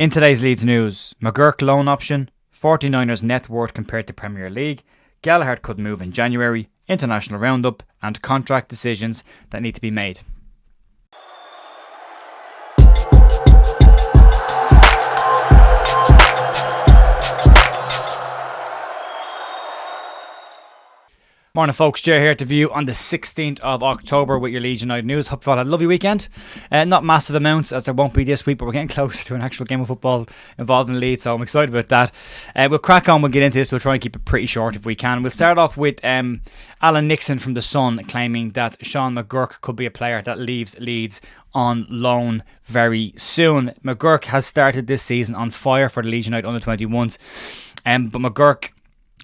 In today's Leeds news, McGURK loan option, 49ers net worth compared to Premier League, Gelhardt could move in January, international roundup, and contract decisions that need to be made. Morning folks, Jay here to view on the 16th of October with your Leeds United news. Hope you all had a lovely weekend. Not massive amounts as there won't be this week, but we're getting closer to an actual game of football involved in Leeds, so I'm excited about that. We'll crack on, we'll get into this, we'll try and keep it pretty short if we can. We'll start off with Alan Nixon from The Sun claiming that Sean McGURK could be a player that leaves Leeds on loan very soon. McGURK has started this season on fire for the Leeds United under-21s, but McGURK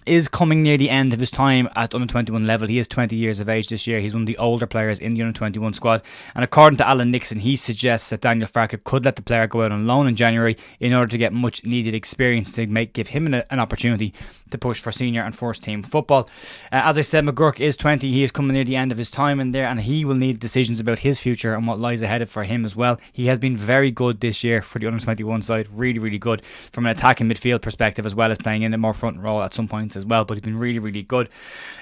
is coming near the end of his time at under-21 level. He is 20 years of age this year. He's one of the older players in the under-21 squad. And according to Alan Nixon, he suggests that Daniel Farke could let the player go out on loan in January in order to get much needed experience to give him an opportunity to push for senior and first team football. As I said, McGURK is 20. He is coming near the end of his time in there, and he will need decisions about his future and what lies ahead for him as well. He has been very good this year for the under-21 side. Really, really good from an attacking midfield perspective, as well as playing in a more front role at some points as well, but he's been really, really good.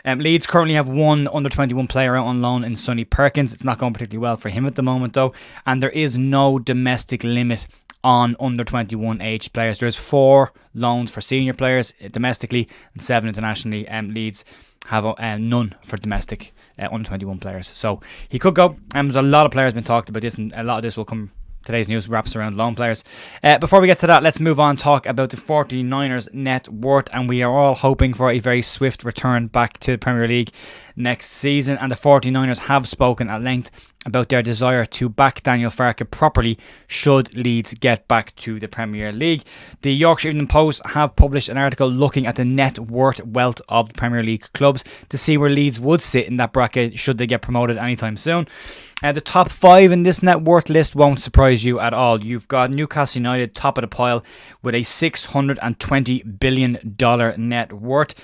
Leeds currently have one under-21 player out on loan in Sonny Perkins. It's not going particularly well for him at the moment though, and there is no domestic limit on under-21 age players. There's 4 loans for senior players domestically and 7 internationally. Leeds have none for domestic under-21 players, so he could go. There's a lot of players been talked about this, and a lot of this will come. Today's news wraps around loan players. Before we get to that, let's move on and talk about the 49ers net worth, and we are all hoping for a very swift return back to the Premier League next season, and the 49ers have spoken at length about their desire to back Daniel Farke properly should Leeds get back to the Premier League. The Yorkshire Evening Post have published an article looking at the net worth wealth of the Premier League clubs to see where Leeds would sit in that bracket should they get promoted anytime soon. The top 5 in this net worth list won't surprise you at all. You've got Newcastle United top of the pile with a $620 billion net worth.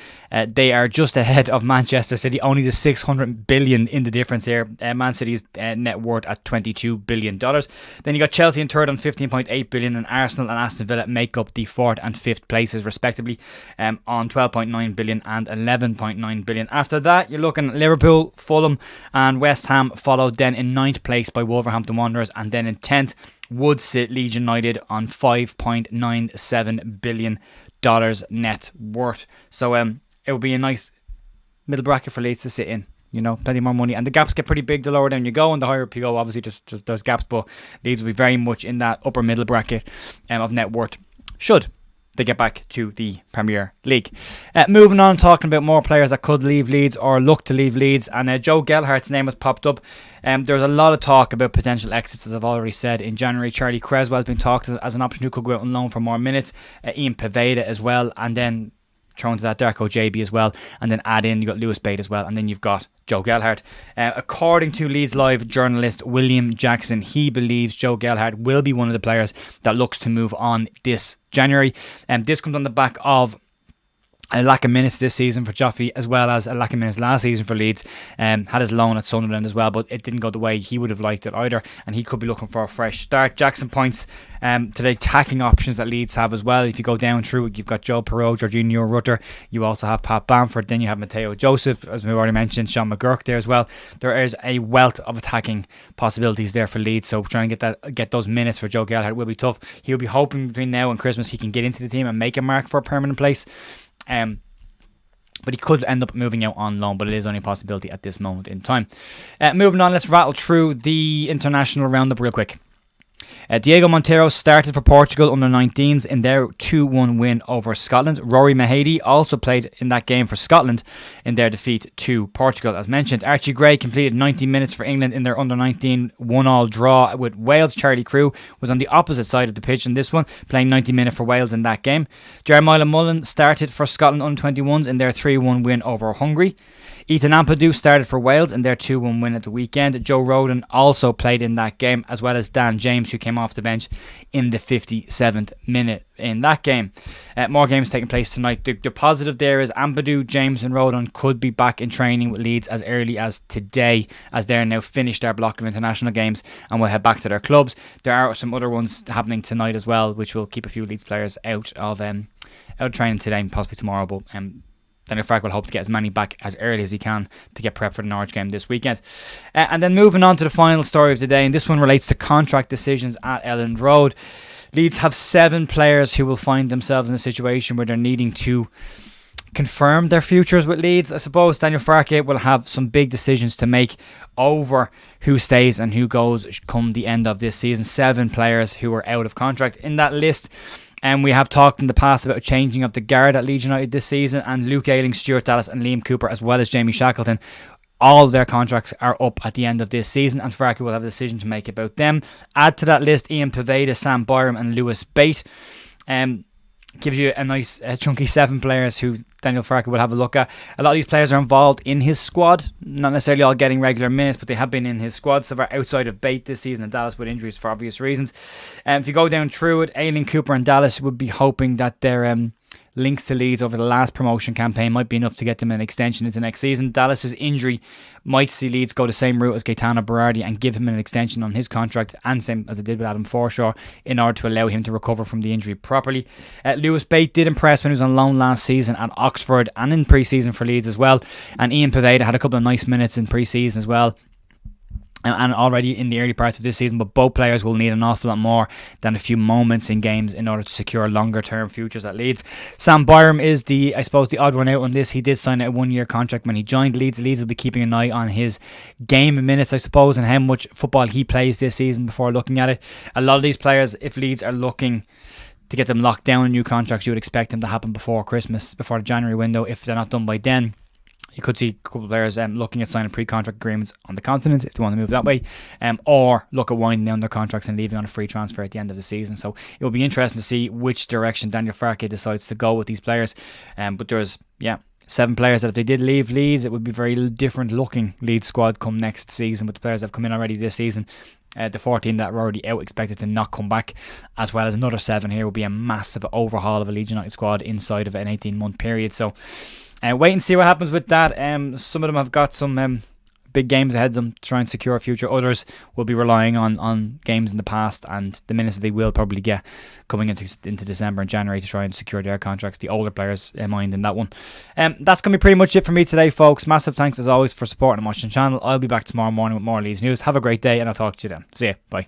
They are just ahead of Manchester City, only the $600 billion in the difference here. Man City's net worth at $22 billion. Then you got Chelsea in third on $15.8 billion, and Arsenal and Aston Villa make up the 4th and 5th places respectively on $12.9 billion and $11.9 billion. After that, you're looking at Liverpool, Fulham and West Ham, followed then in 9th place by Wolverhampton Wanderers, and then in 10th would sit Leeds United on $5.97 billion net worth. So it would be a nice middle bracket for Leeds to sit in. You know, plenty more money, and the gaps get pretty big the lower down you go, and the higher up you go, obviously just there's gaps, but Leeds will be very much in that upper middle bracket of net worth should they get back to the Premier League. Moving on, talking about more players that could leave Leeds or look to leave Leeds, and Joe Gelhardt's name has popped up. There's a lot of talk about potential exits, as I've already said. In January, Charlie Creswell has been talked as an option who could go out on loan for more minutes. Ian Poveda as well, and then thrown to that Darko JB as well, and then add in, you got Lewis Bate as well, and then you've got Joe Gelhardt. According to Leeds Live journalist William Jackson, he believes Joe Gelhardt will be one of the players that looks to move on this January, and this comes on the back of a lack of minutes this season for Joffrey, as well as a lack of minutes last season for Leeds. Had his loan at Sunderland as well, but it didn't go the way he would have liked it either, and he could be looking for a fresh start. Jackson points to the attacking options that Leeds have as well. If you go down through, you've got Joe Perreault, Jorginho Rutter, you also have Pat Bamford, then you have Matteo Joseph, as we already mentioned, Sean McGURK there as well. There is a wealth of attacking possibilities there for Leeds, so trying to get those minutes for Joe Gelhardt will be tough. He'll be hoping between now and Christmas he can get into the team and make a mark for a permanent place. But he could end up moving out on loan, but it is only a possibility at this moment in time. Moving on, let's rattle through the international roundup real quick. Diego Monteiro started for Portugal under 19s in their 2-1 win over Scotland. Rory Mahady also played in that game for Scotland in their defeat to Portugal, as mentioned. Archie Gray completed 90 minutes for England in their under 19 1-1 draw with Wales. Charlie Crew was on the opposite side of the pitch in this one, playing 90 minutes for Wales in that game. Jeremiah Mullen started for Scotland under 21s in their 3-1 win over Hungary. Ethan Ampadu started for Wales in their 2-1 win at the weekend. Joe Rodon also played in that game, as well as Dan James, who came off the bench in the 57th minute in that game. More games taking place tonight. The positive there is Ampadu, James and Rodon could be back in training with Leeds as early as today, as they're now finished their block of international games and will head back to their clubs. There are some other ones happening tonight as well, which will keep a few Leeds players out of training today and possibly tomorrow, but Daniel Farke will hope to get as many back as early as he can to get prepped for the Norwich game this weekend. And then moving on to the final story of the day, and this one relates to contract decisions at Elland Road. Leeds have 7 players who will find themselves in a situation where they're needing to confirm their futures with Leeds. I suppose Daniel Farke will have some big decisions to make over who stays and who goes come the end of this season. 7 players who are out of contract in that list. And we have talked in the past about changing of the guard at Leeds United this season, and Luke Ayling, Stuart Dallas and Liam Cooper, as well as Jamie Shackleton, all their contracts are up at the end of this season, and Farke will have a decision to make about them. Add to that list Ian Poveda, Sam Byram and Lewis Bate. Gives you a nice chunky 7 players who Daniel Farke will have a look at. A lot of these players are involved in his squad, not necessarily all getting regular minutes, but they have been in his squad so far outside of Bate this season and Dallas with injuries for obvious reasons. If you go down through it, Ayling, Cooper and Dallas would be hoping that their links to Leeds over the last promotion campaign might be enough to get them an extension into next season. Dallas's injury might see Leeds go the same route as Gaetano Berardi and give him an extension on his contract, and same as it did with Adam Forshaw, in order to allow him to recover from the injury properly. Lewis Bate did impress when he was on loan last season at Oxford and in pre-season for Leeds as well, and Ian Poveda had a couple of nice minutes in pre-season as well and already in the early parts of this season, but both players will need an awful lot more than a few moments in games in order to secure longer term futures at Leeds. Sam Byram is the odd one out on this. He did sign a 1-year contract when he joined Leeds. Leeds will be keeping an eye on his game minutes, I suppose, and how much football he plays this season before looking at it. A lot of these players, if Leeds are looking to get them locked down in new contracts, you would expect them to happen before Christmas, before the January window. If they're not done by then, you could see a couple of players looking at signing pre-contract agreements on the continent if they want to move that way, or look at winding down their contracts and leaving on a free transfer at the end of the season. So it will be interesting to see which direction Daniel Farke decides to go with these players. But there's 7 players that if they did leave Leeds, it would be very different looking Leeds squad come next season with the players that have come in already this season. The 14 that were already out expected to not come back, as well as another 7 here, will be a massive overhaul of a Leeds United squad inside of an 18-month period. So wait and see what happens with that. Some of them have got some big games ahead of them to try and secure a future. Others will be relying on games in the past and the minutes that they will probably get coming into December and January to try and secure their contracts. The older players mind in that one. That's going to be pretty much it for me today, folks. Massive thanks as always for supporting and watching the channel. I'll be back tomorrow morning with more Leeds news. Have a great day and I'll talk to you then. See ya. Bye.